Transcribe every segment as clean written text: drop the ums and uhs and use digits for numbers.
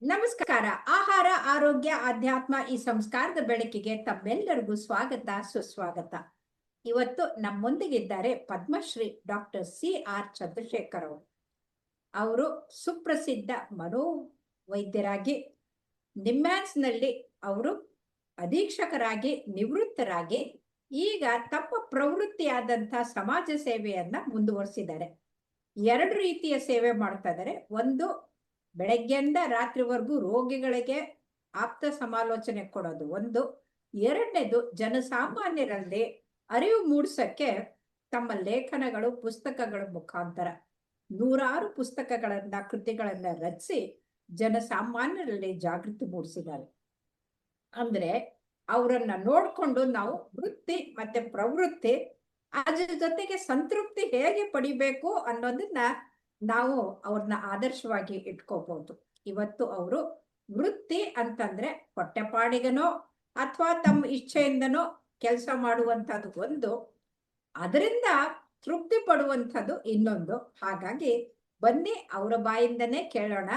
ನಮಸ್ಕಾರ. ಆಹಾರ, ಆರೋಗ್ಯ, ಅಧ್ಯಾತ್ಮ ಈ ಸಂಸ್ಕಾರದ ಬೆಳಕಿಗೆ ತಮ್ಮೆಲ್ಲರಿಗೂ ಸ್ವಾಗತ, ಸುಸ್ವಾಗತ. ಇವತ್ತು ನಮ್ಮೊಂದಿಗಿದ್ದಾರೆ ಪದ್ಮಶ್ರೀ ಡಾಕ್ಟರ್ CR ಚಂದ್ರಶೇಖರ್ ಅವರು. ಅವರು ಸುಪ್ರಸಿದ್ಧ ಮನೋವೈದ್ಯರಾಗಿ ನಿಮ್ಹಾನ್ಸ್ನಲ್ಲಿ ಅವರು ಅಧೀಕ್ಷಕರಾಗಿ ನಿವೃತ್ತರಾಗಿ ಈಗ ತಮ್ಮ ಪ್ರವೃತ್ತಿಯಾದಂಥ ಸಮಾಜ ಸೇವೆಯನ್ನ ಮುಂದುವರಿಸಿದ್ದಾರೆ. 2 ರೀತಿಯ ಸೇವೆ ಮಾಡ್ತಾ ಇದ್ದಾರೆ. ಒಂದು, ಬೆಳಗ್ಗೆಯಿಂದ ರಾತ್ರಿವರೆಗೂ ರೋಗಿಗಳಿಗೆ ಆಪ್ತ ಸಮಾಲೋಚನೆ ಕೊಡೋದು ಒಂದು. ಎರಡನೇದು, ಜನಸಾಮಾನ್ಯರಲ್ಲಿ ಅರಿವು ಮೂಡಿಸಕ್ಕೆ ತಮ್ಮ ಲೇಖನಗಳು, ಪುಸ್ತಕಗಳ ಮುಖಾಂತರ ನೂರಾರು ಪುಸ್ತಕಗಳನ್ನ, ಕೃತಿಗಳನ್ನ ರಚಿಸಿ ಜನಸಾಮಾನ್ಯರಲ್ಲಿ ಜಾಗೃತಿ ಮೂಡಿಸಿದ್ದಾರೆ. ಅಂದ್ರೆ ಅವರನ್ನ ನೋಡ್ಕೊಂಡು ನಾವು ವೃತ್ತಿ ಮತ್ತೆ ಪ್ರವೃತ್ತಿ, ಅದ್ರ ಜೊತೆಗೆ ಸಂತೃಪ್ತಿ ಹೇಗೆ ಪಡಿಬೇಕು ಅನ್ನೋದನ್ನ ನಾವು ಅವ್ರನ್ನ ಆದರ್ಶವಾಗಿ ಇಟ್ಕೋಬಹುದು. ಇವತ್ತು ಅವರು ವೃತ್ತಿ ಅಂತಂದ್ರೆ ಹೊಟ್ಟೆಪಾಡಿಗನೋ ಅಥವಾ ತಮ್ಮ ಇಚ್ಛೆಯಿಂದನೋ ಕೆಲಸ ಮಾಡುವಂಥದ್ದು ಒಂದು, ಅದರಿಂದ ತೃಪ್ತಿ ಪಡುವಂಥದ್ದು ಇನ್ನೊಂದು. ಹಾಗಾಗಿ ಬನ್ನಿ ಅವರ ಬಾಯಿಂದನೇ ಕೇಳೋಣ.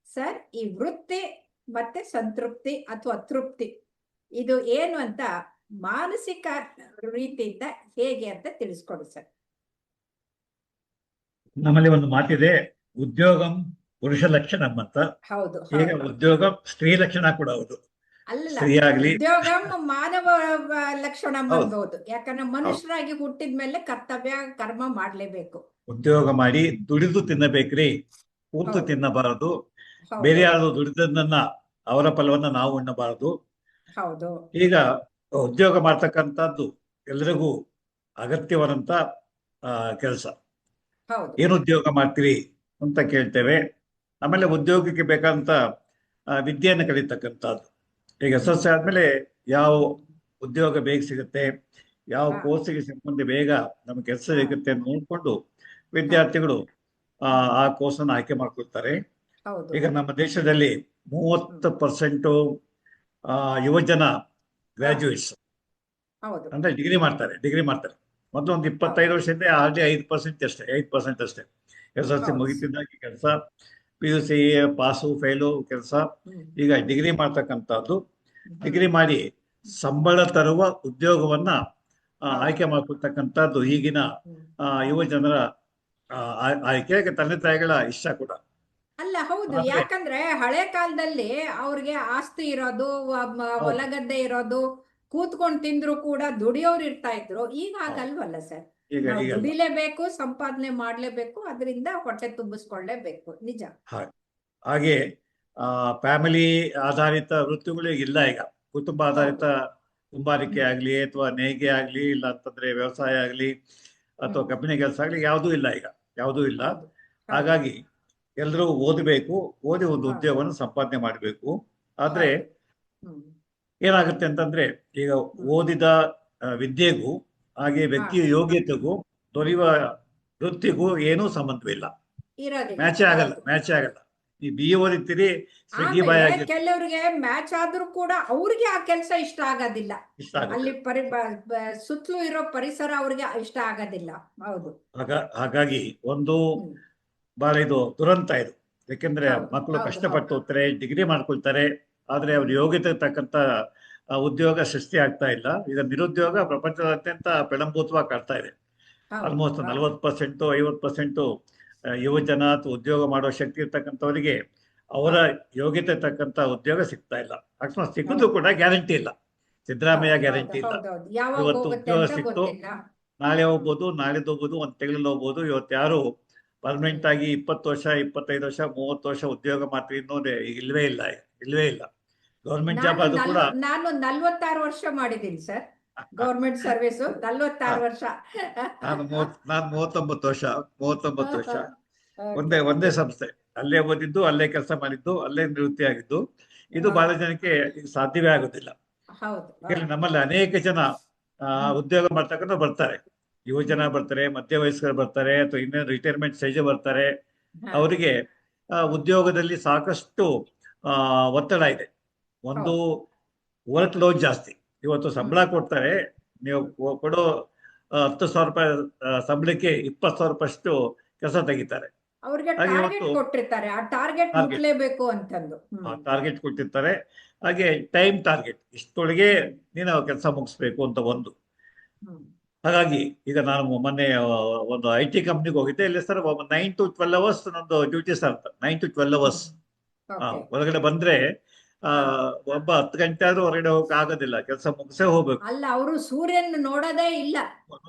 ಸರ್, ಈ ವೃತ್ತಿ ಮತ್ತೆ ಸಂತೃಪ್ತಿ ಅಥವಾ ತೃಪ್ತಿ ಇದು ಏನು ಅಂತ ಮಾನಸಿಕ ರೀತಿಯಿಂದ ಹೇಗೆ ಅಂತ ತಿಳಿಸ್ಕೊಡಿ ಸರ್. ನಮ್ಮಲ್ಲಿ ಒಂದು ಮಾತಿದೆ, ಉದ್ಯೋಗಂ ಪುರುಷ ಲಕ್ಷಣಂ ಅಂತ. ಹೌದು. ಈಗ ಉದ್ಯೋಗ ಸ್ತ್ರೀ ಲಕ್ಷಣ ಕೂಡ ಹೌದು. ಅಲ್ಲ, ಸ್ತ್ರೀಯಾಗ್ಲಿ ಉದ್ಯೋಗ ಮಾನವ ಲಕ್ಷಣ ಅನ್ಬಹುದು. ಯಾಕಂದ್ರೆ ಮನುಷ್ಯರಾಗಿ ಹುಟ್ಟಿದ್ಮೇಲೆ ಕರ್ತವ್ಯ ಕರ್ಮ ಮಾಡ್ಲೇಬೇಕು. ಉದ್ಯೋಗ ಮಾಡಿ ದುಡಿದು ತಿನ್ನಬೇಕ್ರಿ, ಕೂತು ತಿನ್ನಬಾರದು. ಬೇರೆ ಯಾರು ದುಡಿದನ್ನ ಅವರ ಫಲವನ್ನ ನಾವು ಉಣ್ಣಬಾರದು. ಹೌದು. ಈಗ ಉದ್ಯೋಗ ಮಾಡ್ತಕ್ಕಂಥದ್ದು ಎಲ್ಲರಿಗೂ ಅಗತ್ಯವಾದಂತ ಕೆಲಸ. ಏನು ಉದ್ಯೋಗ ಮಾಡ್ತೀರಿ ಅಂತ ಕೇಳ್ತೇವೆ. ಆಮೇಲೆ ಉದ್ಯೋಗಕ್ಕೆ ಬೇಕಾದಂತ ವಿದ್ಯೆಯನ್ನು ಕಲಿತಕ್ಕಂಥದ್ದು. ಈಗ SSLC ಆದ್ಮೇಲೆ ಯಾವ ಉದ್ಯೋಗ ಬೇಗ ಸಿಗುತ್ತೆ, ಯಾವ ಕೋರ್ಸಿಗೆ ಸಂಬಂಧ ಬೇಗ ನಮ್ಗೆ ಕೆಲಸ ಸಿಗುತ್ತೆ ಅಂತ ನೋಡ್ಕೊಂಡು ವಿದ್ಯಾರ್ಥಿಗಳು ಆ ಕೋರ್ಸನ್ನು ಆಯ್ಕೆ ಮಾಡ್ಕೊಳ್ತಾರೆ. ಈಗ ನಮ್ಮ ದೇಶದಲ್ಲಿ 30% ಯುವಜನ ಗ್ರಾಜುಯೇಟ್ಸ್ ಅಂದ್ರೆ ಡಿಗ್ರಿ ಮಾಡ್ತಾರೆ. ಮೊದಲು ಒಂದು 25 ವರ್ಷದಿಂದ ಆಲ್ರೆಡಿ 5% ಅಷ್ಟೇ 8% ಅಷ್ಟೇ SSLC ಮುಗಿತಿದ್ದಾಗಿ ಕೆಲಸ, PUC ಪಾಸು ಫೇಲು ಕೆಲಸ. ಈಗ ಡಿಗ್ರಿ ಮಾಡ್ತಕ್ಕಂಥದ್ದು, ಡಿಗ್ರಿ ಮಾಡಿ ಸಂಬಳ ತರುವ ಉದ್ಯೋಗವನ್ನ ಆಯ್ಕೆ ಮಾಡ್ಕೊಳ್ತಕ್ಕಂಥದ್ದು ಈಗಿನ ಯುವ ಜನರ ಆಯ್ಕೆ, ತಂದೆ ತಾಯಿಗಳ ಇಷ್ಟ ಕೂಡ. ಅಲ್ಲ, ಹೌದು. ಯಾಕಂದ್ರೆ ಹಳೆ ಕಾಲದಲ್ಲಿ ಅವ್ರಿಗೆ ಆಸ್ತಿ ಇರೋದು, ಹೊಲಗದ್ದೆ ಇರೋದು, ಕೂತ್ಕೊಂಡು ತಿಂದ್ರು ಕೂಡ ದುಡಿಯೋರು ಇರ್ತಾ ಇದ್ರು. ಈಗ ಹಾಗಲ್ವಲ್ಲ ಸರ್, ದುಡಿಲೇಬೇಕು, ಸಂಪಾದನೆ ಮಾಡ್ಲೇಬೇಕು, ಅದರಿಂದ ಹೊಟ್ಟೆ ತುಂಬಿಸ್ಕೊಳ್ಳೇಬೇಕು. ನಿಜ. ಹಾಗೆ ಫ್ಯಾಮಿಲಿ ಆಧಾರಿತ ವೃತ್ತಿಗಳು ಇಲ್ಲ. ಈಗ ಕುಟುಂಬ ಆಧಾರಿತ ಕುಂಬಾರಿಕೆ ಆಗ್ಲಿ ಅಥವಾ ನೇಯ್ಗೆ ಆಗ್ಲಿ, ಇಲ್ಲ ಅಂತಂದ್ರೆ ವ್ಯವಸಾಯ ಆಗ್ಲಿ ಅಥವಾ ಕಂಪನಿ ಕೆಲಸ ಆಗ್ಲಿ, ಯಾವುದೂ ಇಲ್ಲ. ಈಗ ಯಾವುದೂ ಇಲ್ಲ. ಹಾಗಾಗಿ ಎಲ್ಲರೂ ಓದಿ ಒಂದು ಉದ್ಯೋಗವನ್ನು ಸಂಪಾದನೆ ಮಾಡಬೇಕು. ಆದ್ರೆ ಏನಾಗುತ್ತೆ ಅಂತಂದ್ರೆ, ಈಗ ಓದಿದ ವಿದ್ಯೆಗೂ ಹಾಗೆ ವ್ಯಕ್ತಿಯ ಯೋಗ್ಯತೆಗೂ ದೊರೆಯುವ ವೃತ್ತಿಗೂ ಏನೂ ಸಂಬಂಧವಿಲ್ಲ. ಮ್ಯಾಚೇ ಆಗಲ್ಲ. ಈ BA ಓದಿರ್ತೀರಿ, ಸ್ವಿಗ್ಗಿ ಬಾಯ್ ಆಗಿ ಕೆಲವರಿಗೆ ಮ್ಯಾಚ್ ಆದ್ರೂ ಕೂಡ ಅವ್ರಿಗೆ ಆ ಕೆಲಸ ಇಷ್ಟ ಆಗೋದಿಲ್ಲ. ಅಲ್ಲಿ ಸುತ್ತಲೂ ಇರೋ ಪರಿಸರ ಅವ್ರಿಗೆ ಇಷ್ಟ ಆಗೋದಿಲ್ಲ. ಹೌದು. ಹಾಗಾಗಿ ಒಂದು ಬಹಳ ಇದು ದುರಂತ ಇದು. ಯಾಕೆಂದ್ರೆ ಮಕ್ಕಳು ಕಷ್ಟಪಟ್ಟು ಹೋಗ್ತಾರೆ, ಡಿಗ್ರಿ ಮಾಡ್ಕೊಳ್ತಾರೆ, ಆದ್ರೆ ಅವ್ರ ಯೋಗ್ಯತೆ ತಕ್ಕಂತ ಉದ್ಯೋಗ ಸೃಷ್ಟಿ ಆಗ್ತಾ ಇಲ್ಲ. ಈಗ ನಿರುದ್ಯೋಗ ಪ್ರಪಂಚದಾದ್ಯಂತ ಪ್ರಲಂಭೂತವಾಗಿ ಕಾಡ್ತಾ ಇದೆ. ಆಲ್ಮೋಸ್ಟ್ 40% 50% ಯುವಜನ ಅಥವಾ ಉದ್ಯೋಗ ಮಾಡೋ ಶಕ್ತಿ ಇರ್ತಕ್ಕಂಥವರಿಗೆ ಅವರ ಯೋಗ್ಯತೆ ತಕ್ಕಂತ ಉದ್ಯೋಗ ಸಿಗ್ತಾ ಇಲ್ಲ. ಅಕಸ್ಮಾತ್ ಸಿಗೋದು ಕೂಡ ಗ್ಯಾರಂಟಿ ಇಲ್ಲ. ಸಿದ್ದರಾಮಯ್ಯ ಗ್ಯಾರಂಟಿ ಇಲ್ಲ. ಇವತ್ತು ಉದ್ಯೋಗ ಸಿಕ್ತು, ನಾಳೆ ಹೋಗ್ಬೋದು, ನಾಳೆದು ಹೋಗ್ಬೋದು, 1 ತಿಂಗಳಲ್ಲಿ ಹೋಗ್ಬೋದು. ಇವತ್ತು ಯಾರು ಪರ್ಮನೆಂಟ್ ಆಗಿ 20 ವರ್ಷ 25 ವರ್ಷ 30 ವರ್ಷ ಉದ್ಯೋಗ ಮಾಡ್ತೀವಿ ಅನ್ನೋದೇ ಇಲ್ವೇ ಇಲ್ಲ. ಗೌರ್ಮೆಂಟ್ ಜಾಬ್ ಅದು ಕೂಡ. ನಾನು 46 ವರ್ಷ ಮಾಡಿದ್ದೀನಿ ಸರ್ ಗೌರ್ಮೆಂಟ್ ಸರ್ವಿಸ್. 46 ವರ್ಷ. ನಾನು 39 ವರ್ಷ ಒಂದೇ ಸಂಸ್ಥೆ, ಅಲ್ಲೇ ಓದಿದ್ದು, ಅಲ್ಲೇ ಕೆಲಸ ಮಾಡಿದ್ದು, ಅಲ್ಲೇ ನಿವೃತ್ತಿ ಆಗಿದ್ದು. ಇದು ಬಹಳ ಜನಕ್ಕೆ ಸಾಧ್ಯವೇ ಆಗುದಿಲ್ಲ. ನಮ್ಮಲ್ಲಿ ಅನೇಕ ಜನ ಉದ್ಯೋಗ ಮಾಡ್ತಕ್ಕಂಥ ಬರ್ತಾರೆ, ಯುವಜನ ಬರ್ತಾರೆ, ಮಧ್ಯ ವಯಸ್ಕರು ಬರ್ತಾರೆ, ಅಥವಾ ಇನ್ನೇನು ರಿಟೈರ್ಮೆಂಟ್ ಸ್ಟೇಜ್ ಬರ್ತಾರೆ. ಅವರಿಗೆ ಉದ್ಯೋಗದಲ್ಲಿ ಸಾಕಷ್ಟು ಒತ್ತಡ ಇದೆ. ಒಂದು, ವರ್ಕ್ ಲೋಡ್ ಜಾಸ್ತಿ. ಇವತ್ತು ಸಂಬಳ ಕೊಡ್ತಾರೆ, ನೀವು ಕೊಡೋ 10,000 ರೂಪಾಯಿ ಸಂಬಳಕ್ಕೆ 20,000 ರೂಪಾಯಿ ಕೆಲಸ ತೆಗಿತಾರೆ. ಅವ್ರಿಗೆ ಹಾಗೆ ಟಾರ್ಗೆಟ್ ಇವತ್ತು ಕೊಟ್ಟಿರ್ತಾರೆ, ಆ ಟಾರ್ಗೆಟ್ ಟಾರ್ಗೆಟ್ ಮುಟ್ಲೇಬೇಕು ಅಂತಂದು. ಟಾರ್ಗೆಟ್ ಕೊಟ್ಟಿರ್ತಾರೆ. ಹಾಗೆ ಟೈಮ್ ಟಾರ್ಗೆಟ್, ಇಷ್ಟೊಳಗೆ ನೀನು ಕೆಲಸ ಮುಗಿಸ್ಬೇಕು ಅಂತ ಒಂದು. ಹಾಗಾಗಿ ಈಗ ನಾನು ಮೊನ್ನೆ ಒಂದು IT ಕಂಪ್ನಿಗೆ ಹೋಗಿದ್ದೆ. ಇಲ್ಲಿ ಸರ್ 9 to 12 ಅವರ್ಸ್ ನಂದು duty sir. 9 to 12 hours. Okay. ಹೊರಗಡೆ ಬಂದ್ರೆ ಒಬ್ಬ 10 ಗಂಟೆ ಆದ್ರೂ ಹೊರಗಡೆ ಹೋಗಕ್ ಆಗೋದಿಲ್ಲ, ಕೆಲಸ ಮುಗಿಸೇ ಹೋಗ್ಬೇಕು. ಅಲ್ಲ, ಅವರು ಸೂರ್ಯನ್ ನೋಡೋದೇ ಇಲ್ಲ,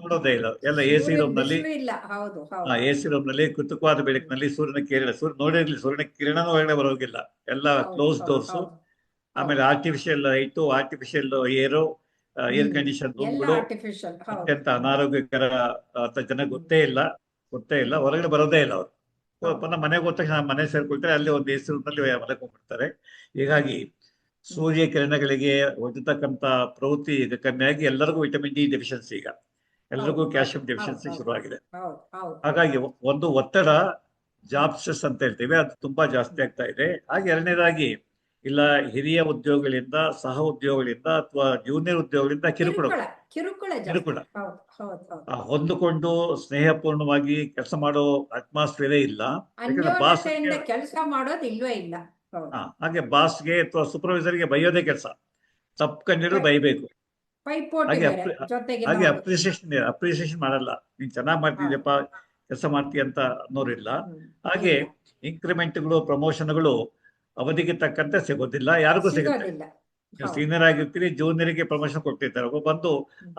ನೋಡೋದೇ ಇಲ್ಲ, ಎಲ್ಲ AC ರೂಮ್ ನಲ್ಲಿ. ಬಿಸಿಲು ಇಲ್ಲ. ಹೌದು ಹೌದು. AC ರೂಮ್ ನಲ್ಲಿ ಕೃತಕವಾದ ಬೆಳಕಿನಲ್ಲಿ ಸೂರ್ಯನ ಕಿರಣ, ನೋಡಿರ್ಲಿ ಸೂರ್ಯನ ಕಿರಣ ಹೊರಗಡೆ ಬರೋಗಿಲ್ಲ, ಎಲ್ಲ ಕ್ಲೋಸ್ ಡೋರ್ಸು. ಆಮೇಲೆ ಆರ್ಟಿಫಿಷಿಯಲ್ ಲೈಟು, ಆರ್ಟಿಫಿಷಿಯಲ್ ಏರು, ಏರ್ ಕಂಡೀಷನ್ ರೂಮ್ಗಳು, ಅತ್ಯಂತ ಅನಾರೋಗ್ಯಕರ ಅಂತ ಜನ ಗೊತ್ತೇ ಇಲ್ಲ ಹೊರಗಡೆ ಬರೋದೇ ಇಲ್ಲ ಅವರು. ಪುನಃ ಮನೆಗೆ ಹೋದ ತಕ್ಷಣ ಮನೆ ಸೇರ್ಕೊಳ್ತಾರೆ, ಅಲ್ಲಿ ಒಂದು AC ರೂಮ್ನಲ್ಲಿ ಮಲಕೊಂಡ್ಬಿಡ್ತಾರೆ. ಹೀಗಾಗಿ ಸೂರ್ಯ ಕಿರಣಗಳಿಗೆ ಹೊಂದತಕ್ಕಂತ ಪ್ರವೃತ್ತಿ ಈಗ ಕಮ್ಮಿಯಾಗಿ ಎಲ್ಲರಿಗೂ ವಿಟಮಿನ್ ಡಿ ಡೆಫಿಷಿಯನ್ಸಿ, ಈಗ ಎಲ್ಲರಿಗೂ ಕ್ಯಾಲ್ಸಿಯಂ ಡೆಫಿಷಿಯನ್ಸಿ ಶುರುವಾಗಿದೆ. ಹಾಗಾಗಿ ಒಂದು ಒತ್ತಡ, ಜಾಬ್ ಸ್ಟ್ರೆಸ್ ಅಂತ ಹೇಳ್ತೇವೆ, ಅದು ತುಂಬಾ ಜಾಸ್ತಿ ಆಗ್ತಾ ಇದೆ. ಹಾಗೆ ಎರಡನೇದಾಗಿ ಇಲ್ಲ ಹಿರಿಯ ಉದ್ಯೋಗಗಳಿಂದ, ಸಹ ಉದ್ಯೋಗಗಳಿಂದ ಅಥವಾ ಜೂನಿಯರ್ ಉದ್ಯೋಗಗಳಿಂದ ಕಿರುಕುಳ ಹೊಂದಿಕೊಂಡು ಸ್ನೇಹಪೂರ್ಣವಾಗಿ ಕೆಲಸ ಮಾಡೋ ಅಟ್ಮಾಸ್ಫಿಯರೇ ಇಲ್ಲ. ಕೆಲಸ ಮಾಡೋದು ಇಲ್ವೇ ಇಲ್ಲ. ಹಾಗೆ ಬಾಸ್ಗೆ ಅಥವಾ ಸೂಪರ್ವೈಸರ್ಗೆ ಬೈಯೋದೇ ಕೆಲಸ, ತಪ್ಪು ಬೈಬೇಕು. ಹಾಗೆ ಅಪ್ರಿಸಿಯೇಷನ್ ಮಾಡಲ್ಲ, ನೀನ್ ಚೆನ್ನಾಗ್ ಮಾಡ್ತಿದ್ಯಪ್ಪ, ಕೆಲಸ ಮಾಡ್ತೀಯ ಅಂತ ಅನ್ನೋರಿಲ್ಲ. ಹಾಗೆ ಇನ್ಕ್ರಿಮೆಂಟ್ಗಳು, ಪ್ರಮೋಷನ್ಗಳು ಅವಧಿಗೆ ತಕ್ಕಂತೆ ಸಿಗೋದಿಲ್ಲ, ಯಾರಿಗೂ ಸಿಗುತ್ತೆ. ಸೀನಿಯರ್ ಆಗಿರ್ತೀರಿ, ಜೂನಿಯರ್ಗೆ ಪ್ರಮೋಷನ್ ಕೊಟ್ಟಿರ್ತಾರೆ. ಒಬ್ಬ ಬಂದು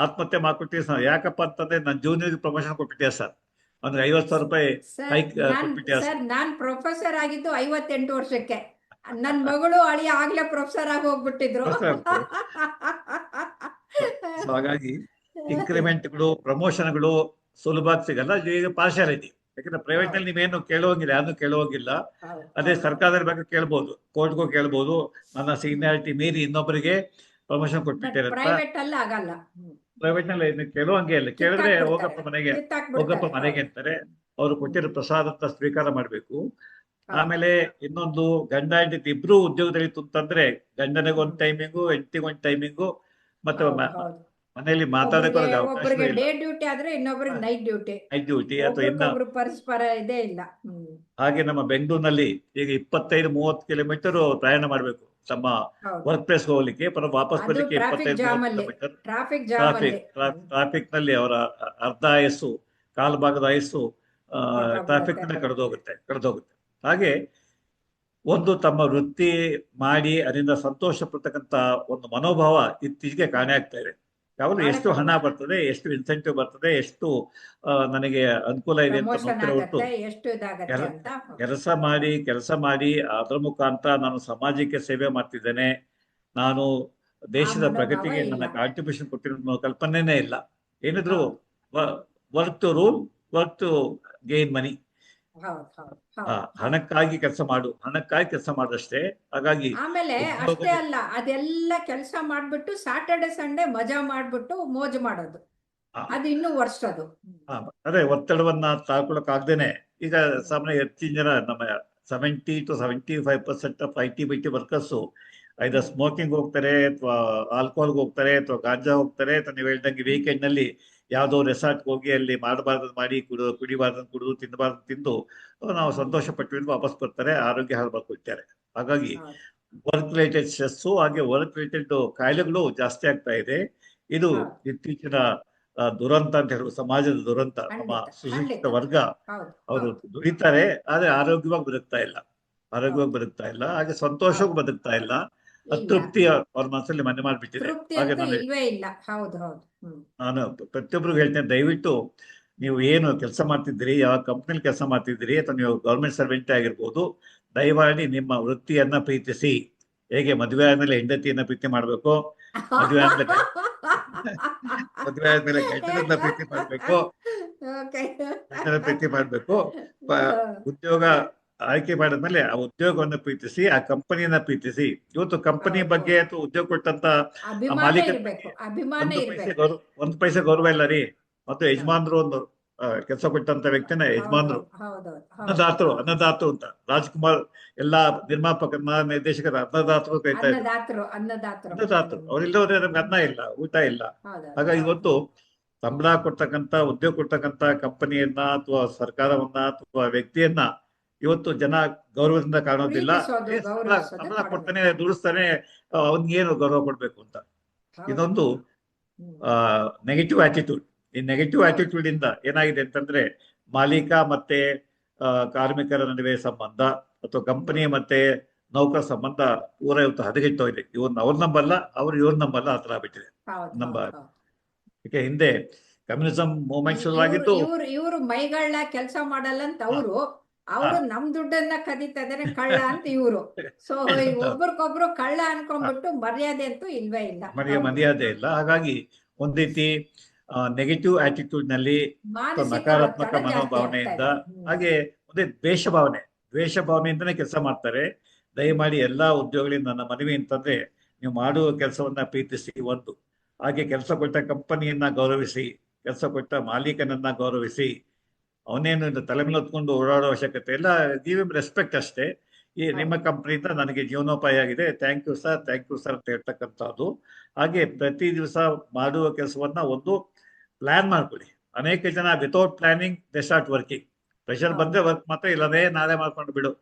ಆತ್ಮಹತ್ಯೆ ಮಾಡ್ಕೊಡ್ತೀವಿ ಸರ್, ಯಾಕಪ್ಪ ಅಂತಂದ್ರೆ ನಾನು ಜೂನಿಯರ್ಗೆ ಪ್ರಮೋಷನ್ ಕೊಟ್ಬಿಟ್ಟಿಯ ಸರ್, ಅಂದ್ರೆ 50,000 ರೂಪಾಯಿ ಹೈಕ್ ಕೊಟ್ಬಿಟ್ಟಿಯ ಸರ್. ನಾನ್ ಪ್ರೊಫೆಸರ್ ಆಗಿದ್ದು 58 ವರ್ಷಕ್ಕೆ, ನನ್ ಮಗಳು ಅಳಿಯ ಆಗ್ಲೇ ಪ್ರೊಫೆಸರ್ ಆಗಿ ಹೋಗ್ಬಿಟ್ಟಿದ್ರು. ಹಾಗಾಗಿ ಇನ್ಕ್ರಿಮೆಂಟ್ಗಳು, ಪ್ರಮೋಷನ್ಗಳು ಸುಲಭವಾಗಿ ಸಿಗಲ್ಲ. ಈಗ ಪಾರ್ಶಾಲಿಟಿ, ಯಾಕಂದ್ರೆ ಪ್ರೈವೇಟ್ ನಲ್ಲಿ ನೀವೇನು ಕೇಳುವಂಗಿಲ್ಲ, ಯಾರನ್ನು ಕೇಳುವಂಗಿಲ್ಲ. ಅದೇ ಸರ್ಕಾರದ ಬಗ್ಗೆ ಕೇಳ್ಬೋದು, ಕೋರ್ಟ್ಗೂ ಕೇಳ್ಬೋದು, ನನ್ನ ಸೀನಿಯಾರಿಟಿ ಮೀರಿ ಇನ್ನೊಬ್ಬರಿಗೆ ಪ್ರಮೋಷನ್ ಕೊಟ್ಬಿಟ್ಟಿರ. ಪ್ರೈವೇಟ್ ನಲ್ಲಿ ಕೇಳುವಂಗೆ ಇಲ್ಲ, ಕೇಳಿದ್ರೆ ಹೋಗಪ್ಪ ಮನೆಗೆ ಅಂತಾರೆ. ಅವ್ರು ಕೊಟ್ಟಿರೋ ಪ್ರಸಾದ ಅಂತ ಸ್ವೀಕಾರ ಮಾಡ್ಬೇಕು. ಆಮೇಲೆ ಇನ್ನೊಂದು, ಗಂಡ ಹೆಂಡತಿ ಇಬ್ರು ಉದ್ಯೋಗದಲ್ಲಿ ಅಂತಂದ್ರೆ ಗಂಡನಿಗೊಂದು ಟೈಮಿಂಗು, ಹೆಂಡತಿಗೊಂದು ಟೈಮಿಂಗು, ಮತ್ತೆ ಮನೆಯಲ್ಲಿ ಮಾತಾಡಕ್ಕೆ ನೈಟ್ ಡ್ಯೂಟಿ ಅಥವಾ ಪರಸ್ಪರ ಇದೇ ಇಲ್ಲ. ಹಾಗೆ ನಮ್ಮ ಬೆಂಗಳೂರಿನಲ್ಲಿ ಈಗ 25-30 ಕಿಲೋಮೀಟರ್ ಪ್ರಯಾಣ ಮಾಡ್ಬೇಕು ತಮ್ಮ ವರ್ಕ್ ಪ್ಲೇಸ್ ಹೋಗ್ಲಿಕ್ಕೆ, ವಾಪಸ್ ಬರ್ಲಿಕ್ಕೆ 25-30 ಕಿಲೋಮೀಟರ್. ಟ್ರಾಫಿಕ್ ನಲ್ಲಿ ಅವರ ಅರ್ಧ ಆಯಸ್ಸು, ಕಾಲು ಭಾಗದ ಆಯಸ್ಸು ಟ್ರಾಫಿಕ್ ನಲ್ಲಿ ಕಳೆದೋಗುತ್ತೆ. ಹಾಗೆ ಒಂದು ತಮ್ಮ ವೃತ್ತಿ ಮಾಡಿ ಅದರಿಂದ ಸಂತೋಷ ಪಡ್ತಕ್ಕಂತ ಒಂದು ಮನೋಭಾವ ಇತ್ತೀಚೆಗೆ ಕಾಣೆ ಆಗ್ತಾ ಇದೆ. ಯಾವಾಗಲೂ ಎಷ್ಟು ಹಣ ಬರ್ತದೆ, ಎಷ್ಟು ಇನ್ಸೆಂಟಿವ್ ಬರ್ತದೆ, ಎಷ್ಟು ನನಗೆ ಅನುಕೂಲ ಇದೆ ಅಂತ ನೋಡ್ತಾರೆ ಹೊರತು, ಕೆಲಸ ಮಾಡಿ ಅದರ ಮುಖಾಂತರ ನಾನು ಸಮಾಜಕ್ಕೆ ಸೇವೆ ಮಾಡ್ತಿದ್ದೇನೆ, ನಾನು ದೇಶದ ಪ್ರಗತಿಗೆ ನನ್ನ ಕಾಂಟ್ರಿಬ್ಯೂಷನ್ ಕೊಟ್ಟಿರೋ ಕಲ್ಪನೆನೇ ಇಲ್ಲ. ಏನಿದ್ರು work to rule, work to gain money, ಹಣಕ್ಕಾಗಿ ಕೆಲಸ ಮಾಡೋದಷ್ಟೇ. ಹಾಗಾಗಿ ಆಮೇಲೆ ಅಷ್ಟೇ ಅಲ್ಲ, ಅದೆಲ್ಲ ಕೆಲಸ ಮಾಡ್ಬಿಟ್ಟು ಸ್ಯಾಟರ್ಡೆ ಸಂಡೇ ಮಜಾ ಮಾಡ್ಬಿಟ್ಟು ಮೋಜು ಮಾಡೋದು, ಅದು ಇನ್ನೂ ವರ್ಷದು. ಅದೇ ಒತ್ತಡವನ್ನ ತಾಳ್ಕೊಳಕ್ಕಾಗ್ದೇನೆ ಈಗ ಸಾಮಾನ್ಯ ಹೆಚ್ಚಿನ ಜನ, ನಮ್ಮ 70 to 75% of IT/BT workers either smoking ಹೋಗ್ತಾರೆ, ಅಥವಾ ಆಲ್ಕೋಹಾಲ್ಗೆ ಹೋಗ್ತಾರೆ, ಅಥವಾ ಗಾಂಜಾ ಹೋಗ್ತಾರೆ, ಅಥವಾ ನೀವು ಹೇಳ್ದಂಗೆ ವೀಕೆಂಡ್ ನಲ್ಲಿ ಯಾವುದೋ ರೆಸಾರ್ಟ್ ಹೋಗಿ ಅಲ್ಲಿ ಮಾಡಬಾರ್ದು ಮಾಡಿ, ಕುಡಿಬಾರ್ದು ಕುಡಿದು, ತಿನ್ನಬಾರ್ದು ತಿಂದು ನಾವು ಸಂತೋಷ ಪಟ್ಟು ವಾಪಸ್ ಬರ್ತಾರೆ, ಆರೋಗ್ಯ ಹಾಳು ಮಾಡ್ಕೊಳ್ತಾರೆ. ಹಾಗಾಗಿ ವರ್ಕ್ ರಿಲೇಟೆಡ್ ಸ್ಟ್ರೆಸ್ಸು, ಹಾಗೆ ವರ್ಕ್ ರಿಲೇಟೆಡ್ ಕಾಯಿಲೆಗಳು ಜಾಸ್ತಿ ಆಗ್ತಾ ಇದೆ. ಇದು ಇತ್ತೀಚಿನ ದುರಂತ ಅಂತ ಹೇಳುವ, ಸಮಾಜದ ದುರಂತ. ನಮ್ಮ ಸುಶಿಕ್ಷಿತ ವರ್ಗ ಅವರು ದುಡಿತಾರೆ, ಆದ್ರೆ ಆರೋಗ್ಯವಾಗಿ ಬದುಕ್ತಾ ಇಲ್ಲ, ಹಾಗೆ ಸಂತೋಷವಾಗಿ ಬದುಕ್ತಾ ಇಲ್ಲ, ಅತೃಪ್ತಿ ಅವ್ರ ಮನಸ್ಸಲ್ಲಿ ಮನೆ ಮಾಡ್ಬಿಟ್ಟಿದೆ. ಹಾಗೆ ನಾನು ಪ್ರತಿಯೊಬ್ಬರಿಗೂ ಹೇಳ್ತೇನೆ, ದಯವಿಟ್ಟು ನೀವು ಏನು ಕೆಲಸ ಮಾಡ್ತಿದ್ದೀರಿ, ಯಾವ ಕಂಪ್ನಿಲಿ ಕೆಲಸ ಮಾಡ್ತಿದ್ದೀರಿ, ಅಥವಾ ನೀವು ಗೌರ್ಮೆಂಟ್ ಸರ್ವೆಂಟ್ ಆಗಿರ್ಬೋದು, ದಯಮಾಡಿ ನಿಮ್ಮ ವೃತ್ತಿಯನ್ನ ಪ್ರೀತಿಸಿ. ಹೇಗೆ ಮದುವೆ ಆದ್ಮೇಲೆ ಹೆಂಡತಿಯನ್ನ ಪ್ರೀತಿ ಮಾಡ್ಬೇಕು, ಮದುವೆ ಆದ್ಮೇಲೆ ಗಂಡನನ್ನ ಪ್ರೀತಿ ಮಾಡ್ಬೇಕು, ಉದ್ಯೋಗ ಆಯ್ಕೆ ಮಾಡಿದ್ಮೇಲೆ ಆ ಉದ್ಯೋಗವನ್ನು ಪ್ರೀತಿಸಿ, ಆ ಕಂಪನಿಯನ್ನ ಪ್ರೀತಿಸಿ. ಇವತ್ತು ಕಂಪನಿ ಬಗ್ಗೆ ಅಥವಾ ಉದ್ಯೋಗ ಕೊಟ್ಟಂತ ಮಾಲೀಕ ಒಂದು ಪೈಸೆ ಗೌರವ ಇಲ್ಲ ರೀ. ಮತ್ತು ಯಜಮಾನ್ರು, ಒಂದು ಕೆಲಸ ಕೊಟ್ಟಂತ ವ್ಯಕ್ತಿನ ಯಜಮಾನ್ರು, ಅನ್ನದಾತರು ಅಂತ. ರಾಜ್ಕುಮಾರ್ ಎಲ್ಲಾ ನಿರ್ಮಾಪಕರನ್ನ, ನಿರ್ದೇಶಕರ ಅನ್ನದಾತರು ಕರೀತಾ ಇದ್ರು. ಅವ್ರಿಲ್ಲದ್ರೆ ನಮ್ಗೆ ಅನ್ನ ಇಲ್ಲ, ಊಟ ಇಲ್ಲ. ಹಾಗಾಗಿ ಇವತ್ತು ಸಂಬಳ ಕೊಡ್ತಕ್ಕಂತ, ಉದ್ಯೋಗ ಕೊಡ್ತಕ್ಕಂತ ಕಂಪನಿಯನ್ನ ಅಥವಾ ಸರ್ಕಾರವನ್ನ ಅಥವಾ ವ್ಯಕ್ತಿಯನ್ನ ಇವತ್ತು ಜನ ಗೌರವದಿಂದ ಕಾಣೋದಿಲ್ಲ. ಪ್ರೀತಿಸೋದು, ಗೌರವಿಸೋದು ಸಂಬಳ ಕಡಿಮೆ. ಕೊಡ್ತಾನೆ, ದುಡಿಸ್ತಾನೆ, ಅವನಿಗೇನು ಗೌರವ ಕೊಡ್ಬೇಕು ಅಂತ. ಹೌದು. ಇದೊಂದು ನೆಗೆಟಿವ್ ಆಟಿಟ್ಯೂಡ್. ಈ ನೆಗೆಟಿವ್ ಹೌದು. ಆಟಿಟ್ಯೂಡ್ ಇಂದ ಏನಾಗಿದೆ ಅಂತಂದ್ರೆ, ಮಾಲೀಕ ಮತ್ತೆ ಕಾರ್ಮಿಕರ ನಡುವೆ ಸಂಬಂಧ, ಅಥವಾ ಕಂಪನಿ ಮತ್ತೆ ನೌಕರ ಸಂಬಂಧ ಪೂರ ಇವತ್ತು ಹದಗೆಟ್ಟೋಗಿದೆ. ಅವ್ರು ನಂಬಲ್ಲ, ಅವ್ರು ಇವ್ರು ನಂಬಲ್ಲ, ಆ ತರ ಆಗ್ಬಿಟ್ಟಿದೆ. ಹೌದು. ನಮ್ಮ ಹೌದು. ಈಗ ಹಿಂದೆ ಕಮ್ಯುನಿಸಂ ಮೂವ್ಮೆಂಟ್ ಶುರುವಾಗಿದ್ದು, ಇವ್ರು ಮೈಗಳನ್ನ ಕೆಲಸ ಮಾಡಲ್ಲ ಅಂತ ಅವರು ಹಾ. ನಮ್ ದುಡ್ಡನ್ನ ಕದೀತಾ ಇದಾರೆ ಕಳ್ಳ ಅಂತ ಇವ್ರು. ಸೊ ಒಬ್ರಿಗೊಬ್ರು ಕಳ್ಳ ಅನ್ಕೊಂಡ್ಬಿಟ್ಟು ಮರ್ಯಾದೆ ಅಂತೂ ಇಲ್ವೇ ಇಲ್ಲ. ಹೌದು. ಮರ್ಯಾದೆ ಇಲ್ಲ. ಹಾಗಾಗಿ ಒಂದ್ ರೀತಿ ನೆಗೆಟಿವ್ ಆಟಿಟ್ಯೂಡ್ ನಲ್ಲಿ ಅಥವಾ ಮಾನಸಿಕ ನಕಾರಾತ್ಮಕ ಒತ್ತಡ ಜಾಸ್ತಿ ಆಗ್ತಾ ಮನೋಭಾವನೆಯಿಂದ, ಇದೆ. ಹಾಗೆ ಒಂದೇ ದ್ವೇಷ ಭಾವನೆಯಿಂದನೇ ಕೆಲಸ ಮಾಡ್ತಾರೆ. ದಯಮಾಡಿ ಎಲ್ಲಾ ಉದ್ಯೋಗಿಗಳಿಂದ ನನ್ನ ಮನವಿ ಅಂತಂದ್ರೆ, ನೀವು ಮಾಡುವ ಕೆಲಸವನ್ನ ಪ್ರೀತಿಸಿ, ಒಂದು ಹಾಗೆ ಕೆಲಸ ಕೊಟ್ಟ ಕಂಪನಿಯನ್ನ ಗೌರವಿಸಿ, ಕೆಲಸ ಕೊಟ್ಟ ಮಾಲೀಕನನ್ನ ಗೌರವಿಸಿ. ಅವನೇನು ತಲೆ ಮೇಲೆ ಹೊತ್ಕೊಂಡು ಓಡಾಡೋ ಅವಶ್ಯಕತೆ ಇಲ್ಲ. ಗಿವ್ ಹಿಮ್ ರೆಸ್ಪೆಕ್ಟ್ ಅಷ್ಟೇ. ಈ ನಿಮ್ಮ ಕಂಪನಿಯಿಂದ ನನಗೆ ಜೀವನೋಪಾಯ ಆಗಿದೆ, ಥ್ಯಾಂಕ್ ಯು ಸರ್ ಅಂತ ಹೇಳ್ತಕ್ಕಂಥದ್ದು. ಹಾಗೆ ಪ್ರತಿ ದಿವಸ ಮಾಡುವ ಕೆಲಸವನ್ನ ಒಂದು ಪ್ಲಾನ್ ಮಾಡ್ಕೊಳ್ಳಿ. ಅನೇಕ ಜನ without planning they start working. Pressure ಬಂದ್ರೆ ವರ್ಕ್ ಮಾತ್ರ, ಇಲ್ಲವೇ ನಾಳೆ ಮಾಡ್ಕೊಂಡು ಬಿಡು,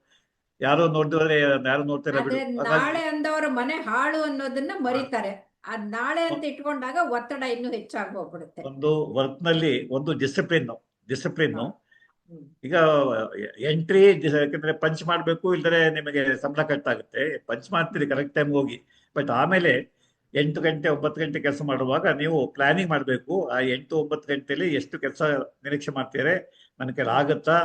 ಯಾರು ನೋಡಿದ್ರೆ ಯಾರು ನೋಡ್ತಾರೆ ಬಿಡು. ನಾಳೆ ಅಂದವರ ಮನೆ ಹಾಳು ಅನ್ನೋದನ್ನ ಮರೀತಾರೆ. ಅದ್ ನಾಳೆ ಅಂತ ಇಟ್ಕೊಂಡಾಗ ಒತ್ತಡ ಇನ್ನೂ ಹೆಚ್ಚಾಗಿ ಹೋಗ್ಬಿಡುತ್ತೆ. ಒಂದು ವರ್ಕ್ ನಲ್ಲಿ ಒಂದು ಡಿಸಿಪ್ಲಿನ್. ಈಗ ಎಂಟ್ರಿ, ಯಾಕಂದ್ರೆ ಪಂಚ್ ಮಾಡ್ಬೇಕು, ಇಲ್ದರೆ ನಿಮಗೆ ಸಂಬಳ ಕಟ್ಟಾಗುತ್ತೆ. ಪಂಚ್ ಮಾಡ್ತೀರಿ ಕರೆಕ್ಟ್ ಟೈಮ್ ಹೋಗಿ. ಬಟ್ ಆಮೇಲೆ 8 ಗಂಟೆ 9 ಗಂಟೆ ಕೆಲಸ ಮಾಡುವಾಗ ನೀವು ಪ್ಲಾನಿಂಗ್ ಮಾಡಬೇಕು. ಆ 8-9 ಗಂಟೆಯಲ್ಲಿ ಎಷ್ಟು ಕೆಲಸ ನಿರೀಕ್ಷೆ ಮಾಡ್ತೀರಿ, ನನ್ನ ಕೈಲಿ ಆಗತ್ತಾ,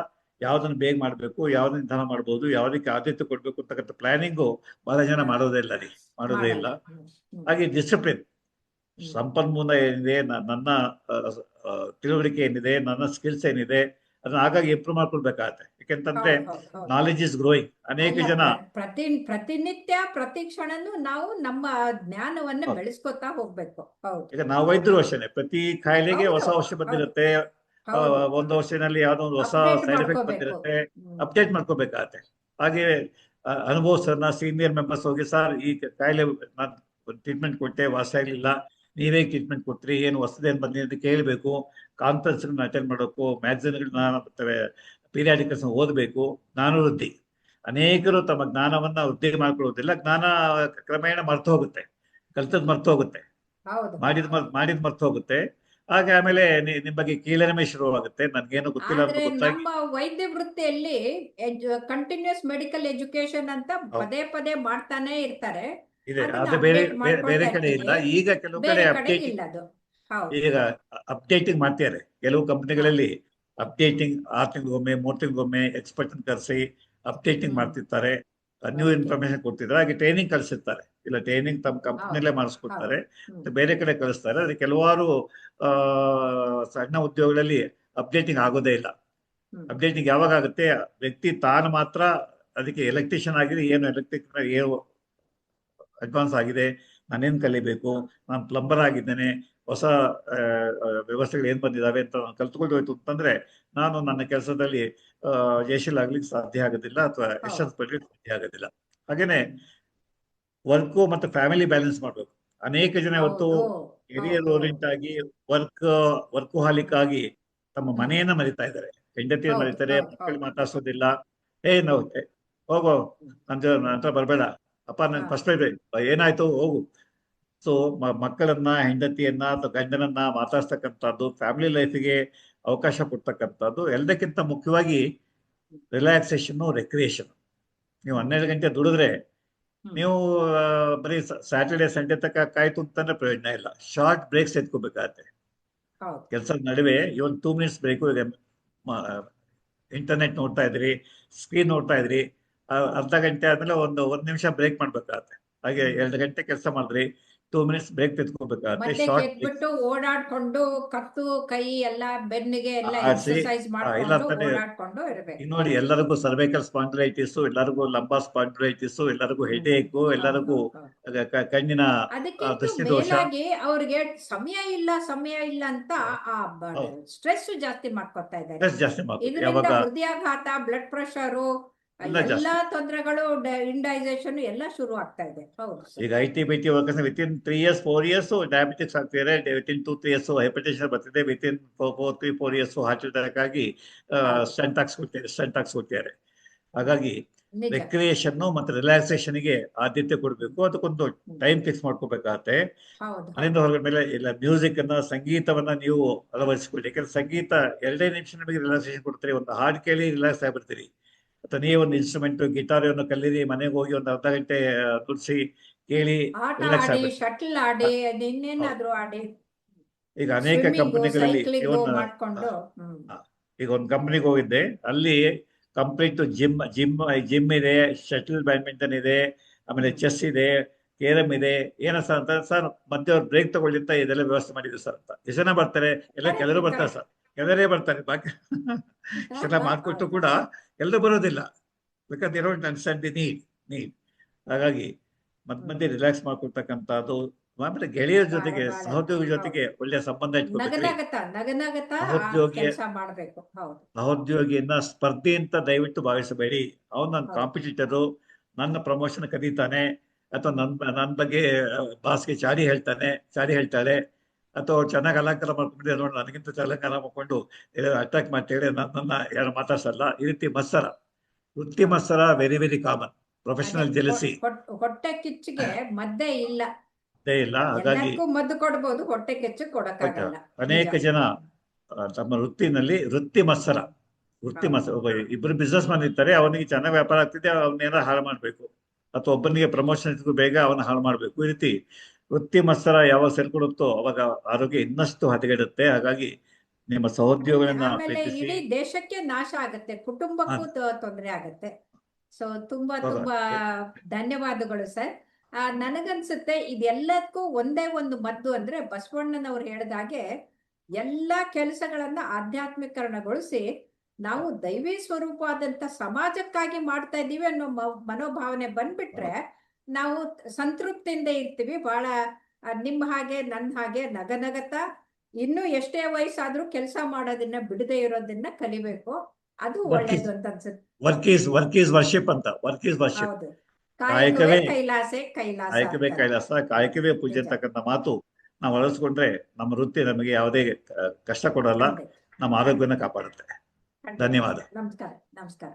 ಯಾವ್ದನ್ನ ಬೇಗ ಮಾಡ್ಬೇಕು, ಯಾವ್ದನ್ನ ನಿಧಾನ ಮಾಡ್ಬೋದು, ಯಾವ್ದಕ್ಕೆ ಆದ್ಯತೆ ಕೊಡ್ಬೇಕು ಅಂತಕ್ಕಂಥ ಪ್ಲಾನಿಂಗು ಬಹಳ ಜನ ಮಾಡೋದೇ ಇಲ್ಲ. ಹಾಗೆ ಡಿಸಿಪ್ಲಿನ್, ಸಂಪನ್ಮೂಲ ಏನಿದೆ, ನನ್ನ ತಿಳುವಳಿಕೆ ಏನಿದೆ, ನನ್ನ ಸ್ಕಿಲ್ಸ್ ಏನಿದೆ, ಅದನ್ನ ಹಾಗಾಗಿ ಇಂಪ್ರೂವ್ ಮಾಡ್ಕೊಳ್ಬೇಕಾಗತ್ತೆ. ಯಾಕೆಂತಂದ್ರೆ ನಾಲೆಜ್ ಇಸ್ ಗ್ರೋಯಿಂಗ್. ಅನೇಕ ಜನ ಪ್ರತಿನಿತ್ಯ ಪ್ರತಿ ಕ್ಷಣನೂ ನಾವು ನಮ್ಮ ಜ್ಞಾನವನ್ನ ಬೆಳೆಸ್ಕೊತಾ ಹೋಗ್ಬೇಕು. ಈಗ ನಾವು ವೈದ್ಯರು ಅಷ್ಟೇನೆ, ಪ್ರತಿ ಕಾಯಿಲೆಗೆ ಹೊಸ ಔಷಧ ಬಂದಿರುತ್ತೆ. ಒಂದು ಔಷಧಿನಲ್ಲಿ ಯಾವ್ದೋ ಒಂದು ಹೊಸ ಸೈಡ್ ಎಫೆಕ್ಟ್ ಬಂದಿರುತ್ತೆ, ಅಪ್ಡೇಟ್ ಮಾಡ್ಕೋಬೇಕಾಗತ್ತೆ. ಹಾಗೆ ಅನುಭವಸ್ಥರನ್ನ, ಸೀನಿಯರ್ ಮೆಂಬರ್ಸ್ ಹೋಗಿ, ಸರ್ ಈ ಕಾಯಿಲೆ ನಾನು ಟ್ರೀಟ್ಮೆಂಟ್ ಕೊಟ್ಟೆ, ವಾಸಿ ಆಗ್ಲಿಲ್ಲ, ನೀವೇ ಟ್ರೀಟ್ಮೆಂಟ್ ಕೊಡ್ತೀರಿ, ಏನು ಹೊಸದು ಏನ್ ಬಂದಿದೆ ಅಂತ ಕೇಳಬೇಕು. ಕಾನ್ಫರೆನ್ಸ್ ಅಟೆಂಡ್ ಮಾಡಬೇಕು, ಮ್ಯಾಗಝಿನ್ಗಳನ್ನ ಮತ್ತೆ ಪೀರಿಯಾಡಿಕಲ್ಸ್ ಓದಬೇಕು. ಜ್ಞಾನವೃದ್ಧಿ. ಅನೇಕರು ತಮ್ಮ ಜ್ಞಾನವನ್ನ ವೃದ್ಧಿ ಮಾಡ್ಕೊಳ್ಳೋದಿಲ್ಲ. ಜ್ಞಾನ ಕ್ರಮೇಣ ಮರ್ತು ಹೋಗುತ್ತೆ, ಕಲ್ತದ್ ಮರ್ತು ಹೋಗುತ್ತೆ, ಮಾಡಿದ್ ಮರ್ತು ಹೋಗುತ್ತೆ. ಹಾಗೆ ಆಮೇಲೆ ನಿಮ್ ಬಗ್ಗೆ ಕೀಳರಿಮೆ ಶುರುವಾಗುತ್ತೆ, ನನ್ಗೇನು ಗೊತ್ತಿಲ್ಲ ಅಂತ ಗೊತ್ತಾಗಿ. ನಮ್ಮ ವೈದ್ಯ ವೃತ್ತಿಯಲ್ಲಿ ಕಂಟಿನ್ಯೂಸ್ ಮೆಡಿಕಲ್ ಎಜುಕೇಶನ್ ಅಂತ ಪದೇ ಮಾಡ್ತಾನೆ ಇರ್ತಾರೆ. ಅದು ಬೇರೆ ಕಡೆ ಇಲ್ಲ. ಈಗ ಕೆಲವು ಕಡೆ ಅಪ್ಡೇಟಿಂಗ್ ಮಾಡ್ತಾರೆ. ಕೆಲವು ಕಂಪನಿಗಳಲ್ಲಿ ಅಪ್ಡೇಟಿಂಗ್ 6 ತಿಂಗಳಿಗೊಮ್ಮೆ 3 ತಿಂಗಳಿಗೊಮ್ಮೆ ಎಕ್ಸ್ಪರ್ಟ್ ಕರೆಸಿ ಅಪ್ಡೇಟಿಂಗ್ ಮಾಡ್ತಿರ್ತಾರೆ, ನ್ಯೂ ಇನ್ಫಾರ್ಮೇಶನ್ ಕೊಡ್ತಿದ್ದಾರೆ. ಹಾಗೆ ಟ್ರೈನಿಂಗ್ ಕಳಿಸಿರ್ತಾರೆ. ಇಲ್ಲ, ಟ್ರೈನಿಂಗ್ ತಮ್ಮ ಕಂಪನಿಯಲ್ಲೇ ಮಾಡಿಸ್ಕೊಡ್ತಾರೆ, ಬೇರೆ ಕಡೆ ಕಳಿಸ್ತಾರೆ. ಅದಕ್ಕೆ ಕೆಲವಾರು ಸಣ್ಣ ಉದ್ಯೋಗಗಳಲ್ಲಿ ಅಪ್ಡೇಟಿಂಗ್ ಆಗೋದೇ ಇಲ್ಲ. ಅಪ್ಡೇಟಿಂಗ್ ಯಾವಾಗ ಆಗುತ್ತೆ, ವ್ಯಕ್ತಿ ತಾನು ಮಾತ್ರ ಅದಕ್ಕೆ ಎಲೆಕ್ಟ್ರಿಷಿಯನ್ ಆಗಿದೆ, ಏನು ಎಲೆಕ್ಟ್ರಿಕ್ ಏನು ಅಡ್ವಾನ್ಸ್ ಆಗಿದೆ, ನಾನೇನ್ ಕಲಿಬೇಕು, ನಾನು ಪ್ಲಂಬರ್ ಆಗಿದ್ದೇನೆ, ಹೊಸ ವ್ಯವಸ್ಥೆಗಳು ಏನ್ ಬಂದಿದಾವೆ ಅಂತ ನಾನು ಕಲ್ತ್ಕೊಂಡು ಹೋಯ್ತು ಅಂತಂದ್ರೆ, ನಾನು ನನ್ನ ಕೆಲಸದಲ್ಲಿ ಯಶಸ್ವಿಯಾಗ್ಲಿಕ್ಕೆ ಸಾಧ್ಯ ಆಗೋದಿಲ್ಲ, ಅಥವಾ ಯಶಸ್ಸು ಪಡ್ಲಿಕ್ಕೆ ಸಾಧ್ಯ ಆಗೋದಿಲ್ಲ. ಹಾಗೇನೆ ವರ್ಕ್ ಮತ್ತೆ ಫ್ಯಾಮಿಲಿ ಬ್ಯಾಲೆನ್ಸ್ ಮಾಡ್ಬೇಕು. ಅನೇಕ ಜನ ಇವತ್ತು ಕೆರಿಯರ್ ಓರಿಯೆಂಟ್ ಆಗಿ ವರ್ಕೋಹಾಲಿಕ್ ಆಗಿ ತಮ್ಮ ಮನೆಯನ್ನ ಮರಿತಾ ಇದ್ದಾರೆ, ಹೆಂಡತಿಯನ್ನು ಮರಿತಾರೆ, ಮಕ್ಕಳು ಮಾತಾಡ್ಸೋದಿಲ್ಲ. ನಾವು ಹೋಗೋ, ನನ್ನ ಹತ್ರ ಬರ್ಬೇಡ, ಅಪ್ಪ ನನ್ ಫಸ್ಟ್ ಏನಾಯ್ತು ಹೋಗು. ಸೊ ಮಕ್ಕಳನ್ನ, ಹೆಂಡತಿಯನ್ನ ಅಥವಾ ಗಂಡನನ್ನ ಮಾತಾಡ್ಸ್ತಕ್ಕಂಥದ್ದು, ಫ್ಯಾಮಿಲಿ ಲೈಫಿಗೆ ಅವಕಾಶ ಕೊಡ್ತಕ್ಕಂಥದ್ದು, ಎಲ್ಲದಕ್ಕಿಂತ ಮುಖ್ಯವಾಗಿ ರಿಲ್ಯಾಕ್ಸೇಷನ್, ರೆಕ್ರಿಯೇಷನ್. ನೀವು 12 ಗಂಟೆ ದುಡಿದ್ರೆ ನೀವು ಬರೀ ಸ್ಯಾಟರ್ಡೆ ಸಂಡೇ ತನಕ ಕಾಯ್ತು ಅಂತಂದ್ರೆ ಪ್ರಯೋಜನ ಇಲ್ಲ. ಶಾರ್ಟ್ ಬ್ರೇಕ್ಸ್ ಎತ್ಕೋಬೇಕಾಗತ್ತೆ ಕೆಲಸದ ನಡುವೆ. ಇವನ್ 2 ಮಿನಿಟ್ಸ್ ಬ್ರೇಕು. ಈಗ ಇಂಟರ್ನೆಟ್ ನೋಡ್ತಾ ಇದ್ರಿ, ಸ್ಕ್ರೀನ್ ನೋಡ್ತಾ ಇದ್ರಿ, ಅರ್ಧ ಗಂಟೆ ಆದ್ಮೇಲೆ ಒಂದು ನಿಮಿಷ ಬ್ರೇಕ್ ಮಾಡ್ಬೇಕಾಗತ್ತೆ. ಹಾಗೆ 2 ಗಂಟೆ ಕೆಲಸ ಮಾಡಿದ್ರಿ, 2 ಮಿನಿಟ್ಸ್ ಬ್ರೇಕ್ ತೆಗೆದುಕೋಬೇಕಾಗತ್ತೆ. ಶಾರ್ಟ್ ಓಡಾಡ್ಕೊಂಡು ಕತ್ತು ಕೈ ಎಲ್ಲ ಬೆನ್ನಿಗೆ ಎಲ್ಲ ಎಕ್ಸರ್ಸೈಸ್ ಮಾಡ್ಕೊಂಡು ಓಡಾಡ್ಕೊಂಡು ಇರಬೇಕು. ನೋಡಿ, ಎಲ್ಲರಿಗೂ ಸರ್ವೈಕಲ್ ಸ್ಪಾಂಡಿಲೈಟಿಸ್, ಎಲ್ಲರಿಗೂ ಲಂಬಾ ಸ್ಪಾಂಡಿಲೈಟಿಸ್, ಎಲ್ಲರಿಗೂ ಹೆಡೇಕ್, ಎಲ್ಲರಿಗೂ ಕಣ್ಣಿನ ದೃಷ್ಟಿದೋಷ. ಅವ್ರಿಗೆ ಸಮಯ ಇಲ್ಲ ಅಂತ ಸ್ಟ್ರೆಸ್ ಜಾಸ್ತಿ ಮಾಡ್ಕೊತಾ ಇದ್ದಾರೆ. ಇದರಿಂದ ಹೃದಯಾಘಾತ, ಬ್ಲಡ್ ಪ್ರೆಷರು, ಎಲ್ಲಾ ತೊಂದರೆಗಳು, ಇಂಡೈಜೆಷನ್ ಎಲ್ಲ ಶುರು ಆಗ್ತಾ ಇದೆ. ಈಗ IT workers within 3 years 4 years diabetics ಆಗ್ತಿದ್ದಾರೆ, ವಿತಿನ್ 2-3 years ಹೈಪರ್ಟೆನ್ಷನ್ ಬರ್ತಿದೆ, ವಿತಿನ್ 4-3-4 years ಹಾರ್ಟ್ ಅಟ್ಯಾಕ್ ಆಗಿ ಸ್ಟಂಟ್ ಹಾಕ್ಸ್ಕೊಳ್ತಾರೆ. ಹಾಗಾಗಿ ನಿಜ. ರೆಕ್ರಿಯೇಷನ್ ಮತ್ತೆ ರಿಲ್ಯಾಕ್ಸೇಷನ್ಗೆ ಆದ್ಯತೆ ಕೊಡಬೇಕು. ಅದಕ್ಕೊಂದು ಟೈಮ್ ಫಿಕ್ಸ್ ಮಾಡ್ಕೋಬೇಕಾಗತ್ತೆ. ಹೌದು ಮನೆಯಿಂದ ಹೊರಗಡೆ ಮೇಲೆ ಇಲ್ಲ ಮ್ಯೂಸಿಕ್ ಅನ್ನ, ಸಂಗೀತವನ್ನ ನೀವು ಅಳವಡಿಸಿಕೊಳ್ಳಿ. ಯಾಕಂದ್ರೆ ಸಂಗೀತ 2 ನಿಮಿಷ ನಿಮಗೆ ರಿಲ್ಯಾಕ್ಸೇಷನ್ ಕೊಡ್ತೀರಿ. ಒಂದು ಹಾಡು ಕೇಳಿ ರಿಲ್ಯಾಕ್ಸ್ ಆಗಿಬಿಡ್ತೀರಿ. ಅಥವಾ ನೀವು ಒಂದು ಇನ್ಸ್ಟ್ರೂಮೆಂಟ್ ಗಿಟಾರನ್ನು ಕಲೀರಿ, ಮನೆಗೆ ಹೋಗಿ ಒಂದು ಅರ್ಧ ಗಂಟೆ ನುಡಿಸಿ ಕೇಳಿ ಆಟ ರಿಲ್ಯಾಕ್ಸ್ ಆಡಿ, ಆಗ್ಬಿಡ್ತೀರಿ. ಶಟ್ಲ್ ಆಡಿ, ಇನ್ನೇನಾದ್ರೂ ಆಡಿ, ಈಗ ಅನೇಕ ಸ್ವಿಮ್ಮಿಂಗು, ಕಂಪನಿಗಳಲ್ಲಿ ಸೈಕ್ಲಿಂಗು ಮಾಡ್ಕೊಂಡು. ಈಗ ಒಂದು ಕಂಪನಿಗೆ ಹೋಗಿದ್ದೆ. ಅಲ್ಲಿ ಕಂಪ್ಲೀಟ್ ಜಿಮ್ ಇದೆ, ಶಟಲ್ ಬ್ಯಾಡ್ಮಿಂಟನ್ ಇದೆ, ಆಮೇಲೆ ಚೆಸ್ ಇದೆ, ಕೇರಮ್ ಇದೆ. ಏನ ಸರ್ ಅಂತ, ಸರ್ ಮಧ್ಯ ಅವ್ರು ಬ್ರೇಕ್ ತಗೊಳ್ಳಿ ಅಂತ ಇದೆಲ್ಲ ವ್ಯವಸ್ಥೆ ಮಾಡಿದ್ರು ಸರ್ ಅಂತ. ಎಷ್ಟು ಜನ ಬರ್ತಾರೆ? ಎಲ್ಲ ಕೆಲವರು ಬರ್ತಾರೆ ಸರ್, ಕೆಲವರೇ ಬರ್ತಾರೆ. ಬಾಕಿ ಇಷ್ಟೆಲ್ಲ ಮಾಡಿಕೊಟ್ಟು ಕೂಡ ಎಲ್ಲರೂ ಬರೋದಿಲ್ಲ. Because they don't understand the need. ಹಾಗಾಗಿ ಮಧ್ಯೆ ರಿಲ್ಯಾಕ್ಸ್ ಮಾಡ್ಕೊಳ್ತಕ್ಕಂಥದ್ದು. ಆಮೇಲೆ ಗೆಳೆಯರ ಜೊತೆಗೆ, ಸಹೋದ್ಯೋಗಿ ಜೊತೆಗೆ ಒಳ್ಳೆಯ ಸಂಬಂಧ ಇಟ್ಕೊಬೇಕ್ರಿ. ನಗನಗತ ಸಹೋದ್ಯೋಗಿ ಕೆಲಸ ಮಾಡ್ಬೇಕು. ಹೌದು. ಸಹೋದ್ಯೋಗಿಯನ್ನ ಸ್ಪರ್ಧೆ ಅಂತ ದಯವಿಟ್ಟು ಭಾವಿಸಬೇಡಿ. ಅವನು ನನ್ನ ಕಾಂಪಿಟೇಟರು, ನನ್ನ ಪ್ರಮೋಷನ್ ಕರೀತಾನೆ, ಅಥವಾ ನನ್ನ ಬಗ್ಗೆ ಬಾಸ್ಗೆ ಚಾಡಿ ಹೇಳ್ತಾಳೆ, ಅಥವಾ ಚೆನ್ನಾಗಿ ಅಲಂಕಾರ ಮಾಡ್ಕೊಂಡಿದ್ದೆ ನೋಡಿ ನನಗಿಂತ ಅಲಂಕಾರ ಮಾಡ್ಕೊಂಡು ಅಟ್ಯಾಕ್ ಮಾಡ್ತೇಳಿ ನನ್ನನ್ನ ಯಾರು ಮಾತಾಡ್ಸಲ್ಲ. ಈ ರೀತಿ ಮತ್ಸರ, ವೃತ್ತಿ ಮತ್ಸರ very very common. Professional jealousy ಹೊಟ್ಟೆ ಕಿಚ್ಚಿಗೆ ಮದ್ದೇ ಇಲ್ಲ. ಹಾಗಾಗಿ ಎಲ್ಲಕ್ಕೂ ಮದ್ದು ಕೊಡ್ಬೋದು, ಹೊಟ್ಟೆ ಕಿಚ್ಚು ಕೊಡಕ್ಕಾಗಲ್ಲ. ಅನೇಕ ಜನ ತಮ್ಮ ವೃತ್ತಿನಲ್ಲಿ ವೃತ್ತಿ ಮತ್ಸರ ಒಬ್ಬ ಇಬ್ರು ಬಿಸ್ನೆಸ್ ಮ್ಯಾನ್ ಇರ್ತಾರೆ. ಅವನಿಗೆ ಚೆನ್ನಾಗಿ ವ್ಯಾಪಾರ ಆಗ್ತಿದೆ, ಅವನ್ನೇನ ಹಾಳು ಮಾಡ್ಬೇಕು, ಅಥವಾ ಒಬ್ಬನಿಗೆ ಪ್ರಮೋಷನ್ ಬೇಗ ಅವನ್ನ ಹಾಳು ಮಾಡ್ಬೇಕು. ಈ ರೀತಿ ವೃತ್ತಿ ಮತ್ಸರ ಯಾವಾಗ ಸೇರ್ಕೊಡುತ್ತೋ ಅವಾಗ ಆರೋಗ್ಯ ಇನ್ನಷ್ಟು ಹದಗೆಡುತ್ತೆ. ಹಾಗಾಗಿ ನಿಮ್ಮ ಸಹೋದ್ಯೋಗಿಗಳನ್ನ ಆಮೇಲೆ ಪ್ರೀತಿಸಿ. ಇಡೀ ದೇಶಕ್ಕೆ ನಾಶ ಆಗತ್ತೆ, ಕುಟುಂಬಕ್ಕೂ ತೊಂದರೆ ಆಗತ್ತೆ. ಸೊ ತುಂಬಾ ಧನ್ಯವಾದಗಳು ಸರ್. ನನಗನ್ಸುತ್ತೆ ಇದೆಲ್ಲದಕ್ಕೂ ಒಂದೇ ಒಂದು ಮದ್ದು ಅಂದ್ರೆ ಬಸವಣ್ಣನವ್ರು ಹೇಳಿದಾಗೆ ಎಲ್ಲಾ ಕೆಲಸಗಳನ್ನ ಆಧ್ಯಾತ್ಮೀಕರಣಗೊಳಿಸಿ ನಾವು ದೈವಿ ಸ್ವರೂಪವಾದಂತ ಸಮಾಜಕ್ಕಾಗಿ ಮಾಡ್ತಾ ಇದ್ದೀವಿ ಅನ್ನೋ ಮನೋಭಾವನೆ ಬಂದ್ಬಿಟ್ರೆ ನಾವು ಸಂತೃಪ್ತಿಯಿಂದ ಇರ್ತೀವಿ. ಬಹಳ ನಿಮ್ಮ ಹಾಗೆ ನನ್ನ ಹಾಗೆ ನಗನಗತ ಇನ್ನು ಎಷ್ಟೇ ವಯಸ್ಸಾದ್ರೂ ಕೆಲಸ ಮಾಡೋದನ್ನ ಬಿಡದೆ ಇರೋದನ್ನ ಕಲಿಬೇಕು. ಅದು ಒಳ್ಳೇದು ಅಂತ ಅನ್ಸುತ್ತೆ. ವರ್ಕ್ ಈಸ್ ವರ್ಷಿಪ್ ಅಂತ. Work is worship. ಹೌದು. ಕಾಯಕವೇ ಕೈಲಾಸ, ಕಾಯಕವೇ ಪೂಜೆ ಅಂತಕ್ಕಂಥ ಮಾತು ನಾವು ಅಳವಡಿಸ್ಕೊಂಡ್ರೆ ನಮ್ಮ ವೃತ್ತಿ ನಮಗೆ ಯಾವುದೇ ಕಷ್ಟ ಕೊಡಲ್ಲ, ನಮ್ಮ ಆರೋಗ್ಯನ ಕಾಪಾಡುತ್ತೆ. ಧನ್ಯವಾದ. ನಮಸ್ಕಾರ.